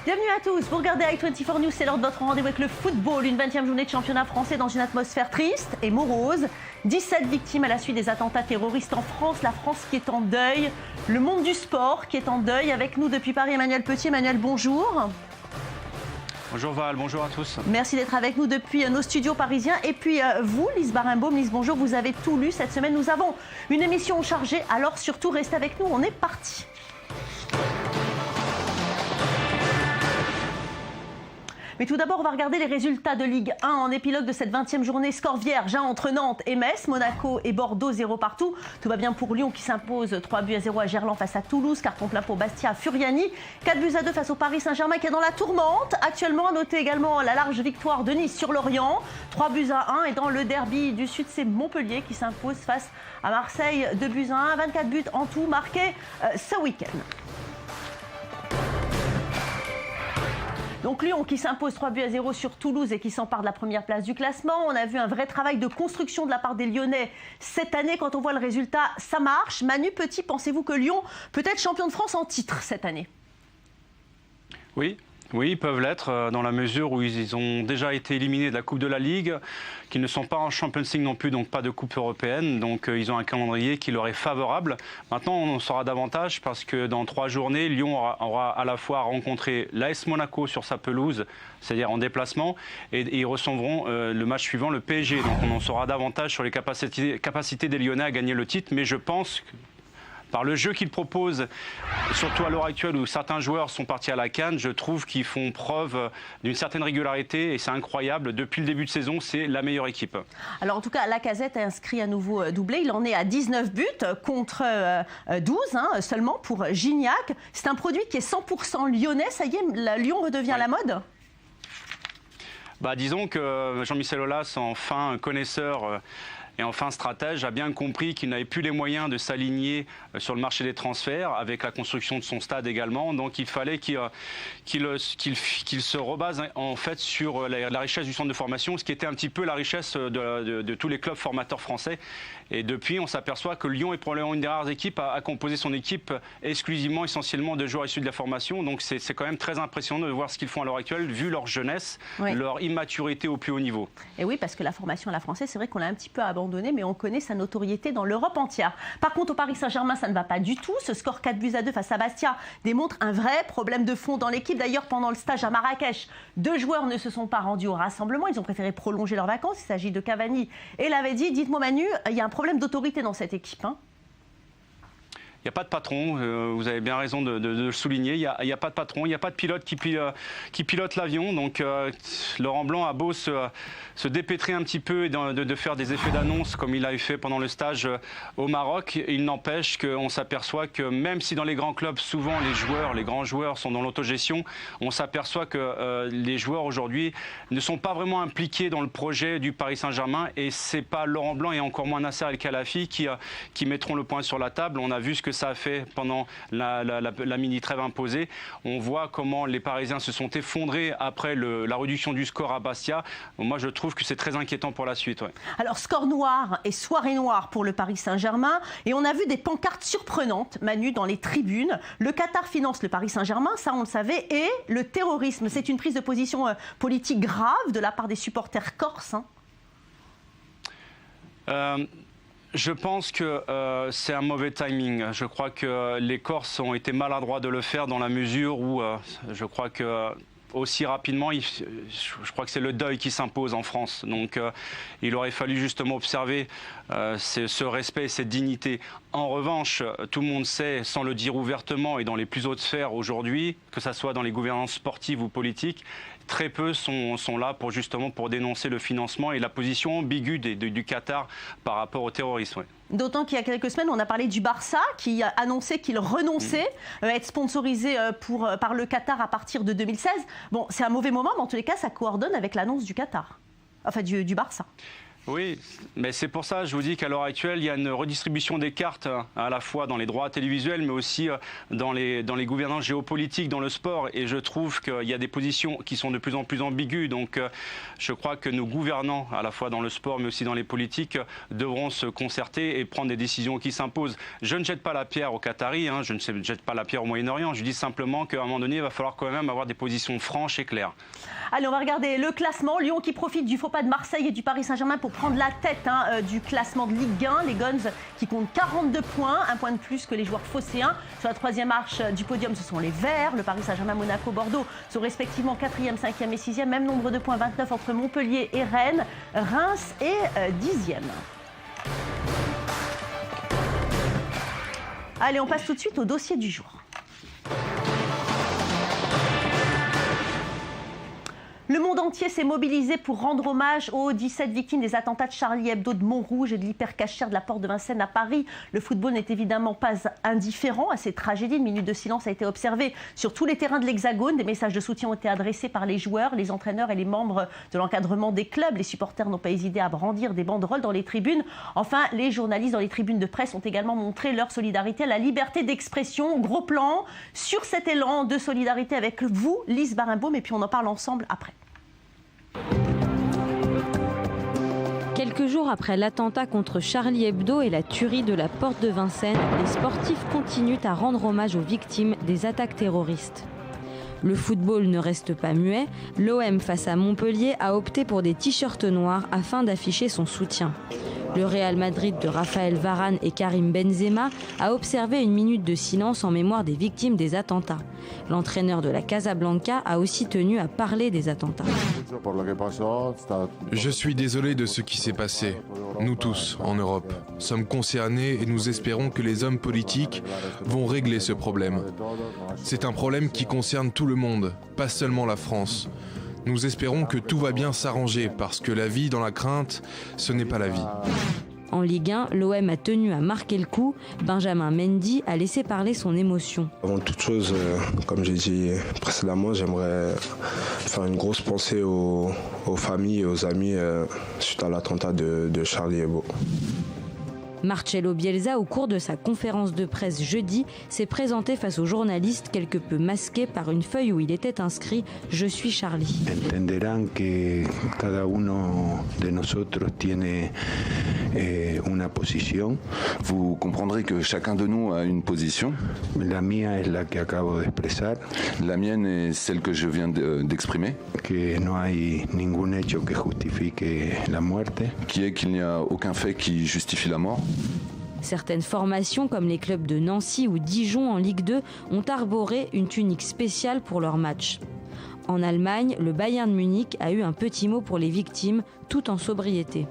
Bienvenue à tous, vous regardez i24 News, c'est l'heure de votre rendez-vous avec le football, une 20e journée de championnat français dans une atmosphère triste et morose. 17 victimes à la suite des attentats terroristes en France, la France qui est en deuil, le monde du sport qui est en deuil. Avec nous depuis Paris, Emmanuel Petit. Emmanuel, bonjour. Bonjour Val, bonjour à tous. Merci d'être avec nous depuis nos studios parisiens. Et puis vous, Lise Barimbaud, Lise, bonjour, vous avez tout lu cette semaine. Nous avons une émission chargée, alors surtout restez avec nous, on est parti. Mais tout d'abord, on va regarder les résultats de Ligue 1 en épilogue de cette 20e journée. Score vierge entre Nantes et Metz, Monaco et Bordeaux 0 partout. Tout va bien pour Lyon qui s'impose 3-0 à Gerland face à Toulouse. Carton plein pour Bastia à Furiani. 4-2 face au Paris Saint-Germain qui est dans la tourmente. Actuellement, notez également la large victoire de Nice sur Lorient. 3-1. Et dans le derby du Sud, c'est Montpellier qui s'impose face à Marseille 2-1. 24 buts en tout marqués ce week-end. Donc Lyon qui s'impose 3-0 sur Toulouse et qui s'empare de la première place du classement. On a vu un vrai travail de construction de la part des Lyonnais cette année. Quand on voit le résultat, ça marche. Manu Petit, pensez-vous que Lyon peut être champion de France en titre cette année ? Oui, ils peuvent l'être dans la mesure où ils ont déjà été éliminés de la Coupe de la Ligue, qu'ils ne sont pas en Champions League non plus, donc pas de Coupe européenne. Donc ils ont un calendrier qui leur est favorable. Maintenant, on en saura davantage parce que dans 3 journées, Lyon aura à la fois rencontré l'AS Monaco sur sa pelouse, c'est-à-dire en déplacement, et ils recevront le match suivant, le PSG. Donc on en saura davantage sur les capacités des Lyonnais à gagner le titre. Mais je pense que par le jeu qu'ils proposent, surtout à l'heure actuelle où certains joueurs sont partis à la CAN, je trouve qu'ils font preuve d'une certaine régularité et c'est incroyable. Depuis le début de saison, c'est la meilleure équipe. Alors en tout cas, Lacazette a inscrit à nouveau doublé. Il en est à 19 buts contre 12 seulement pour Gignac. C'est un produit qui est 100% lyonnais. Ça y est, Lyon redevient la mode ? Disons que Jean-Michel Aulas, enfin connaisseur et enfin stratège, a bien compris qu'il n'avait plus les moyens de s'aligner sur le marché des transferts avec la construction de son stade également. Donc il fallait qu'il se rebase en fait sur la richesse du centre de formation, ce qui était un petit peu la richesse de tous les clubs formateurs français. Et depuis, on s'aperçoit que Lyon est probablement une des rares équipes à composer son équipe exclusivement, essentiellement de joueurs issus de la formation. Donc c'est quand même très impressionnant de voir ce qu'ils font à l'heure actuelle, vu leur jeunesse, leur immaturité au plus haut niveau. Et oui, parce que la formation à la française, c'est vrai qu'on l'a un petit peu abandonnée, mais on connaît sa notoriété dans l'Europe entière. Par contre, au Paris Saint-Germain, ça ne va pas du tout. Ce score 4-2 face à Bastia démontre un vrai problème de fond dans l'équipe. D'ailleurs, pendant le stage à Marrakech, 2 joueurs ne se sont pas rendus au rassemblement. Ils ont préféré prolonger leurs vacances. Il s'agit de Cavani et Lavezzi. Dites-moi Manu, il y a un problème d'autorité dans cette équipe, hein ? Il n'y a pas de patron, vous avez bien raison de le souligner, il n'y a pas de patron, il n'y a pas de pilote qui pilote l'avion. Donc Laurent Blanc a beau se dépêtrer un petit peu et de faire des effets d'annonce comme il a fait pendant le stage au Maroc, il n'empêche qu'on s'aperçoit que même si dans les grands clubs, souvent les grands joueurs sont dans l'autogestion, on s'aperçoit que les joueurs aujourd'hui ne sont pas vraiment impliqués dans le projet du Paris Saint-Germain et c'est pas Laurent Blanc et encore moins Nasser El Khelaifi qui mettront le point sur la table. On a vu ce que ça a fait pendant la mini-trêve imposée. On voit comment les Parisiens se sont effondrés après la réduction du score à Bastia. Moi, je trouve que c'est très inquiétant pour la suite. Ouais. Alors, score noir et soirée noire pour le Paris Saint-Germain. Et on a vu des pancartes surprenantes, Manu, dans les tribunes. Le Qatar finance le Paris Saint-Germain, ça on le savait. Et le terrorisme, c'est une prise de position politique grave de la part des supporters corses. Je pense que c'est un mauvais timing. Je crois que les Corses ont été maladroits de le faire dans la mesure où je crois que aussi rapidement, je crois que c'est le deuil qui s'impose en France. Donc il aurait fallu justement observer ce respect et cette dignité. En revanche, tout le monde sait, sans le dire ouvertement et dans les plus hautes sphères aujourd'hui, que ce soit dans les gouvernances sportives ou politiques, très peu sont là pour dénoncer le financement et la position ambiguë du Qatar par rapport au terrorisme. Ouais. D'autant qu'il y a quelques semaines, on a parlé du Barça qui a annoncé qu'il renonçait à être sponsorisé par le Qatar à partir de 2016. Bon, c'est un mauvais moment, mais en tous les cas, ça coordonne avec l'annonce du Qatar, enfin du Barça. Oui, mais c'est pour ça, je vous dis qu'à l'heure actuelle, il y a une redistribution des cartes à la fois dans les droits télévisuels, mais aussi dans les gouvernances géopolitiques, dans le sport. Et je trouve qu'il y a des positions qui sont de plus en plus ambiguës. Donc je crois que nos gouvernants, à la fois dans le sport, mais aussi dans les politiques, devront se concerter et prendre des décisions qui s'imposent. Je ne jette pas la pierre aux Qataris, je ne jette pas la pierre au Moyen-Orient. Je dis simplement qu'à un moment donné, il va falloir quand même avoir des positions franches et claires. Allez, on va regarder le classement. Lyon qui profite du faux pas de Marseille et du Paris Saint-Germain pour prendre la tête du classement de Ligue 1. Les Guns qui comptent 42 points, un point de plus que les joueurs phocéens. Sur la troisième marche du podium, ce sont les Verts. Le Paris Saint-Germain, Monaco, Bordeaux sont respectivement 4e, 5e et 6e. Même nombre de points, 29 entre Montpellier et Rennes. Reims est 10e. Allez, on passe tout de suite au dossier du jour. Le monde entier s'est mobilisé pour rendre hommage aux 17 victimes des attentats de Charlie Hebdo de Montrouge et de l'hypercachère de la Porte de Vincennes à Paris. Le football n'est évidemment pas indifférent à ces tragédies. Une minute de silence a été observée sur tous les terrains de l'Hexagone. Des messages de soutien ont été adressés par les joueurs, les entraîneurs et les membres de l'encadrement des clubs. Les supporters n'ont pas hésité à brandir des banderoles dans les tribunes. Enfin, les journalistes dans les tribunes de presse ont également montré leur solidarité à la liberté d'expression. Gros plan sur cet élan de solidarité avec vous, Lise Barenbaum, et puis on en parle ensemble après. Quelques jours après l'attentat contre Charlie Hebdo et la tuerie de la Porte de Vincennes, les sportifs continuent à rendre hommage aux victimes des attaques terroristes. Le football ne reste pas muet. L'OM face à Montpellier a opté pour des t-shirts noirs afin d'afficher son soutien. Le Real Madrid de Raphaël Varane et Karim Benzema a observé une minute de silence en mémoire des victimes des attentats. L'entraîneur de la Casablanca a aussi tenu à parler des attentats. Je suis désolé de ce qui s'est passé. Nous tous, en Europe, sommes concernés et nous espérons que les hommes politiques vont régler ce problème. C'est un problème qui concerne tout le monde, pas seulement la France. Nous espérons que tout va bien s'arranger parce que la vie dans la crainte, ce n'est pas la vie. En Ligue 1, l'OM a tenu à marquer le coup. Benjamin Mendy a laissé parler son émotion. Avant toute chose, comme j'ai dit précédemment, j'aimerais faire une grosse pensée aux familles et aux amis suite à l'attentat de Charlie Hebdo. Marcelo Bielsa, au cours de sa conférence de presse jeudi, s'est présenté face aux journalistes quelque peu masqué par une feuille où il était inscrit « Je suis Charlie ». Entenderán que cada uno de nosotros tiene una posición. Vous comprendrez que chacun de nous a une position. La mía es la que acabo de expresar. La mienne est celle que je viens d'exprimer. Que no hay ningún hecho que justifique la muerte. Qui est qu'il n'y a aucun fait qui justifie la mort. Certaines formations, comme les clubs de Nancy ou Dijon en Ligue 2, ont arboré une tunique spéciale pour leur match. En Allemagne, le Bayern de Munich a eu un petit mot pour les victimes, tout en sobriété.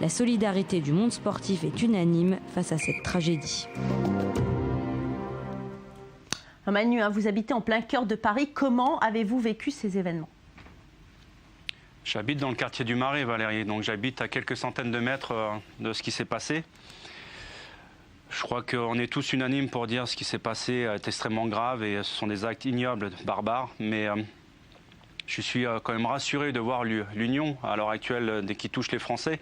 La solidarité du monde sportif est unanime face à cette tragédie. Manu, vous habitez en plein cœur de Paris. Comment avez-vous vécu ces événements ? J'habite dans le quartier du Marais, Valérie, donc j'habite à quelques centaines de mètres de ce qui s'est passé. Je crois qu'on est tous unanimes pour dire ce qui s'est passé est extrêmement grave et ce sont des actes ignobles, barbares, mais je suis quand même rassuré de voir l'union à l'heure actuelle qui touche les Français,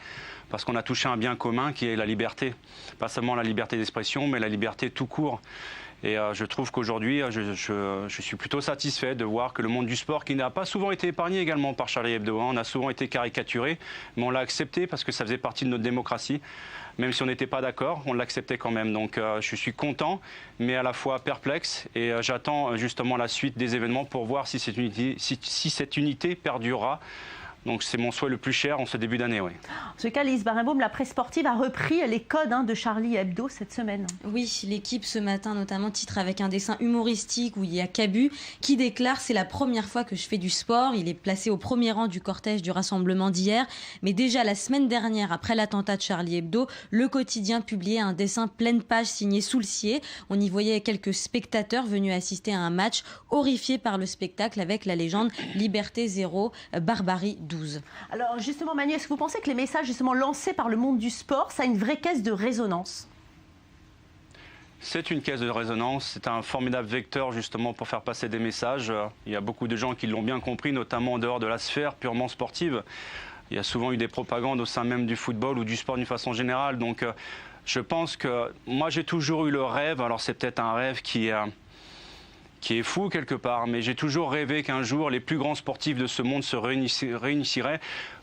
parce qu'on a touché un bien commun qui est la liberté. Pas seulement la liberté d'expression, mais la liberté tout court. Et je trouve qu'aujourd'hui, je suis plutôt satisfait de voir que le monde du sport, qui n'a pas souvent été épargné également par Charlie Hebdo, on a souvent été caricaturé, mais on l'a accepté parce que ça faisait partie de notre démocratie. Même si on n'était pas d'accord, on l'acceptait quand même. Donc je suis content, mais à la fois perplexe. Et j'attends justement la suite des événements pour voir si cette unité perdurera. Donc c'est mon souhait le plus cher en ce début d'année. Oui. En ce cas, Lise Barenbaum, la presse sportive a repris les codes de Charlie Hebdo cette semaine. Oui, l'équipe ce matin notamment titre avec un dessin humoristique où il y a Cabu qui déclare « C'est la première fois que je fais du sport ». Il est placé au premier rang du cortège du rassemblement d'hier. Mais déjà la semaine dernière, après l'attentat de Charlie Hebdo, le quotidien publiait un dessin pleine page signé Soulcier. On y voyait quelques spectateurs venus assister à un match horrifiés par le spectacle avec la légende « Liberté 0, barbarie 12. » Alors justement Manu, est-ce que vous pensez que les messages justement lancés par le monde du sport, ça a une vraie caisse de résonance ? C'est une caisse de résonance, c'est un formidable vecteur justement pour faire passer des messages. Il y a beaucoup de gens qui l'ont bien compris, notamment en dehors de la sphère purement sportive. Il y a souvent eu des propagandes au sein même du football ou du sport d'une façon générale. Donc je pense que moi j'ai toujours eu le rêve, alors c'est peut-être un rêve qui est fou quelque part, mais j'ai toujours rêvé qu'un jour les plus grands sportifs de ce monde se réunisseraient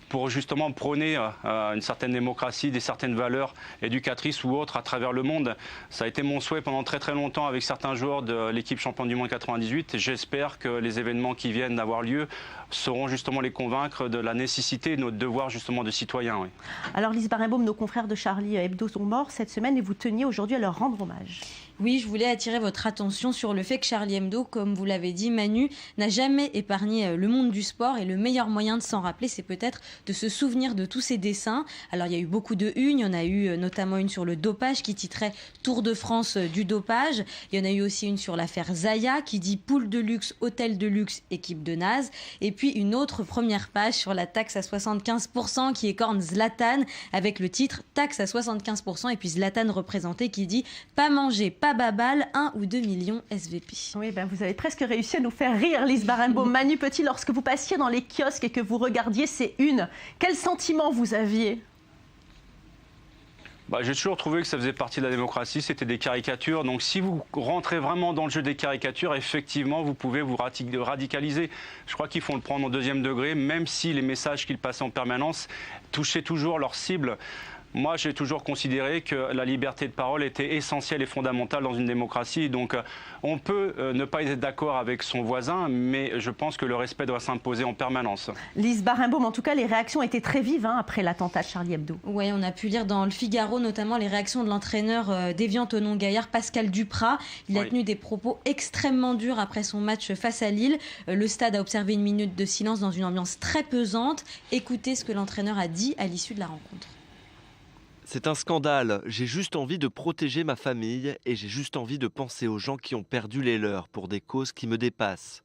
pour justement prôner une certaine démocratie, des certaines valeurs éducatrices ou autres à travers le monde. Ça a été mon souhait pendant très très longtemps avec certains joueurs de l'équipe championne du monde 98. J'espère que les événements qui viennent d'avoir lieu sauront justement les convaincre de la nécessité de notre devoir justement de citoyens. Oui. Alors Lise Barenbaum, nos confrères de Charlie Hebdo sont morts cette semaine et vous teniez aujourd'hui à leur rendre hommage. Oui, je voulais attirer votre attention sur le fait que Charlie Hebdo, comme vous l'avez dit, Manu, n'a jamais épargné le monde du sport et le meilleur moyen de s'en rappeler, c'est peut-être de se souvenir de tous ces dessins. Alors, il y a eu beaucoup de unes, il y en a eu notamment une sur le dopage qui titrait Tour de France du dopage. Il y en a eu aussi une sur l'affaire Zaya qui dit poule de luxe, hôtel de luxe, équipe de naze. Et puis une autre première page sur la taxe à 75% qui écorne Zlatan avec le titre taxe à 75% et puis Zlatan représenté qui dit pas manger, pas babal, 1 ou 2 millions SVP. Oui, ben vous avez presque réussi à nous faire rire, Lise Barenbaum. Manu Petit, lorsque vous passiez dans les kiosques et que vous regardiez ces unes, quel sentiment vous aviez ? J'ai toujours trouvé que ça faisait partie de la démocratie, c'était des caricatures. Donc si vous rentrez vraiment dans le jeu des caricatures, effectivement, vous pouvez vous radicaliser. Je crois qu'ils font le prendre au deuxième degré, même si les messages qu'ils passaient en permanence touchaient toujours leur cible. Moi, j'ai toujours considéré que la liberté de parole était essentielle et fondamentale dans une démocratie. Donc, on peut ne pas être d'accord avec son voisin, mais je pense que le respect doit s'imposer en permanence. Lise Barenbaum, en tout cas, les réactions étaient très vives après l'attentat de Charlie Hebdo. Oui, on a pu lire dans Le Figaro notamment les réactions de l'entraîneur d'Évian Thonon Gaillard, Pascal Duprat. Il a tenu des propos extrêmement durs après son match face à Lille. Le stade a observé une minute de silence dans une ambiance très pesante. Écoutez ce que l'entraîneur a dit à l'issue de la rencontre. C'est un scandale. J'ai juste envie de protéger ma famille et j'ai juste envie de penser aux gens qui ont perdu les leurs pour des causes qui me dépassent.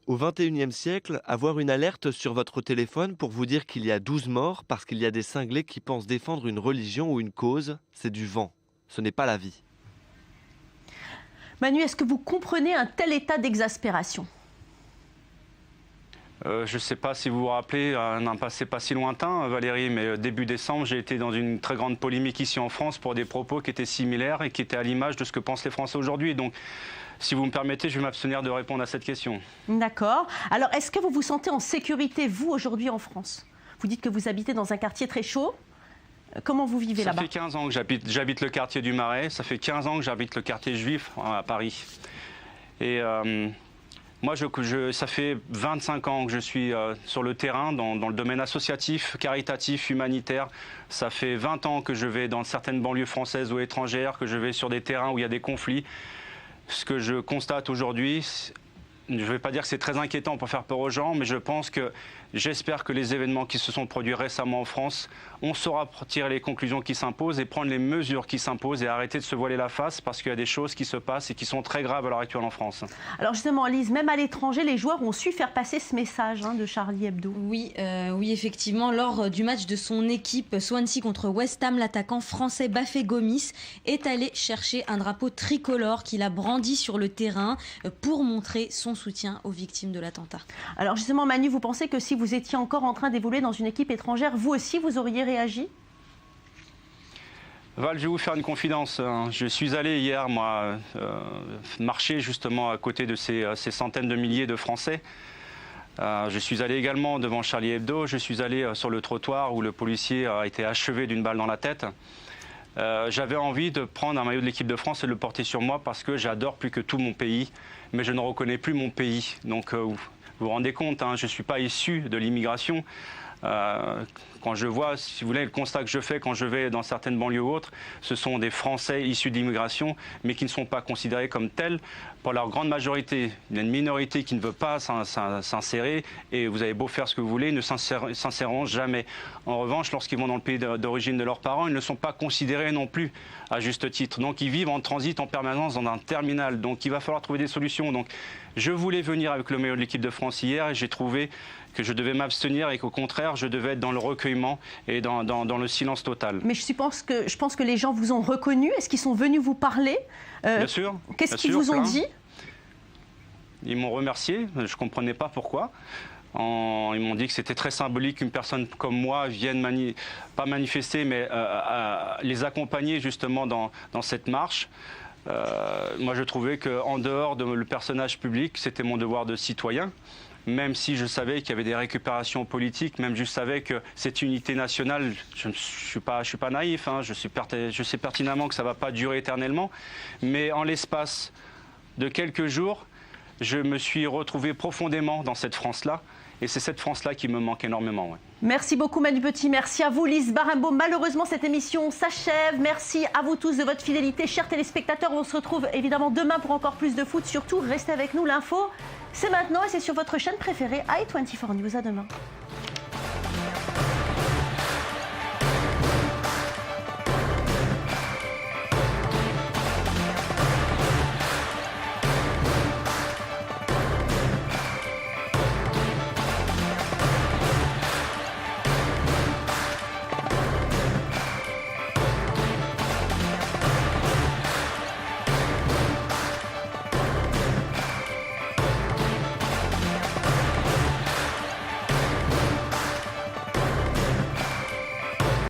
Au XXIe siècle, avoir une alerte sur votre téléphone pour vous dire qu'il y a 12 morts parce qu'il y a des cinglés qui pensent défendre une religion ou une cause, c'est du vent. Ce n'est pas la vie. Manu, est-ce que vous comprenez un tel état d'exaspération ? Je ne sais pas si vous vous rappelez un passé pas si lointain, Valérie, mais début décembre, j'ai été dans une très grande polémique ici en France pour des propos qui étaient similaires et qui étaient à l'image de ce que pensent les Français aujourd'hui. Donc, si vous me permettez, je vais m'abstenir de répondre à cette question. D'accord. Alors, est-ce que vous vous sentez en sécurité, vous, aujourd'hui en France ? Vous dites que vous habitez dans un quartier très chaud. Comment vous vivez là-bas ? Ça fait 15 ans que j'habite le quartier du Marais. Ça fait 15 ans que j'habite le quartier juif à Paris. Et... moi, ça fait 25 ans que je suis sur le terrain, dans le domaine associatif, caritatif, humanitaire. Ça fait 20 ans que je vais dans certaines banlieues françaises ou étrangères, que je vais sur des terrains où il y a des conflits. Ce que je constate aujourd'hui, je ne vais pas dire que c'est très inquiétant pour faire peur aux gens, mais je pense que j'espère que les événements qui se sont produits récemment en France, on saura tirer les conclusions qui s'imposent et prendre les mesures qui s'imposent et arrêter de se voiler la face parce qu'il y a des choses qui se passent et qui sont très graves à l'heure actuelle en France. Alors justement, Lise, même à l'étranger, les joueurs ont su faire passer ce message de Charlie Hebdo. Oui, effectivement, lors du match de son équipe Swansea contre West Ham, l'attaquant français Bafé Gomis est allé chercher un drapeau tricolore qu'il a brandi sur le terrain pour montrer son soutien aux victimes de l'attentat. Alors justement, Manu, vous pensez que si vous étiez encore en train d'évoluer dans une équipe étrangère, vous aussi, vous auriez réagi ? Val, je vais vous faire une confidence. Je suis allé hier, moi, marcher justement à côté de ces centaines de milliers de Français. Je suis allé également devant Charlie Hebdo. Je suis allé sur le trottoir où le policier a été achevé d'une balle dans la tête. J'avais envie de prendre un maillot de l'équipe de France et de le porter sur moi parce que j'adore plus que tout mon pays, mais je ne reconnais plus mon pays. Donc, vous vous rendez compte, je ne suis pas issu de l'immigration. Quand je vois, si vous voulez, le constat que je fais quand je vais dans certaines banlieues ou autres, ce sont des Français issus d'immigration, mais qui ne sont pas considérés comme tels. Pour leur grande majorité, il y a une minorité qui ne veut pas s'insérer, et vous avez beau faire ce que vous voulez, ils ne s'inséreront jamais. En revanche, lorsqu'ils vont dans le pays d'origine de leurs parents, ils ne sont pas considérés non plus à juste titre. Donc ils vivent en transit en permanence dans un terminal. Donc il va falloir trouver des solutions. Donc je voulais venir avec le maillot de l'équipe de France hier, et j'ai trouvé que je devais m'abstenir et qu'au contraire, je devais être dans le recueillement et dans le silence total. Mais je pense que les gens vous ont reconnu. Est-ce qu'ils sont venus vous parler ? Bien sûr. Qu'est-ce qu'ils vous ont dit ? Ils m'ont remercié, je ne comprenais pas pourquoi. Ils m'ont dit que c'était très symbolique qu'une personne comme moi vienne pas manifester, mais les accompagner justement dans cette marche. Moi, je trouvais qu'en dehors de le personnage public, c'était mon devoir de citoyen. Même si je savais qu'il y avait des récupérations politiques, même je savais que cette unité nationale, je ne suis pas naïf, hein, je sais pertinemment que ça ne va pas durer éternellement, mais en l'espace de quelques jours, je me suis retrouvé profondément dans cette France-là, et c'est cette France-là qui me manque énormément. Ouais. Merci beaucoup Manu Petit, merci à vous Lise Barimbaud. Malheureusement cette émission s'achève, merci à vous tous de votre fidélité. Chers téléspectateurs, on se retrouve évidemment demain pour encore plus de foot. Surtout, restez avec nous, l'info c'est maintenant et c'est sur votre chaîne préférée i24 News. À demain.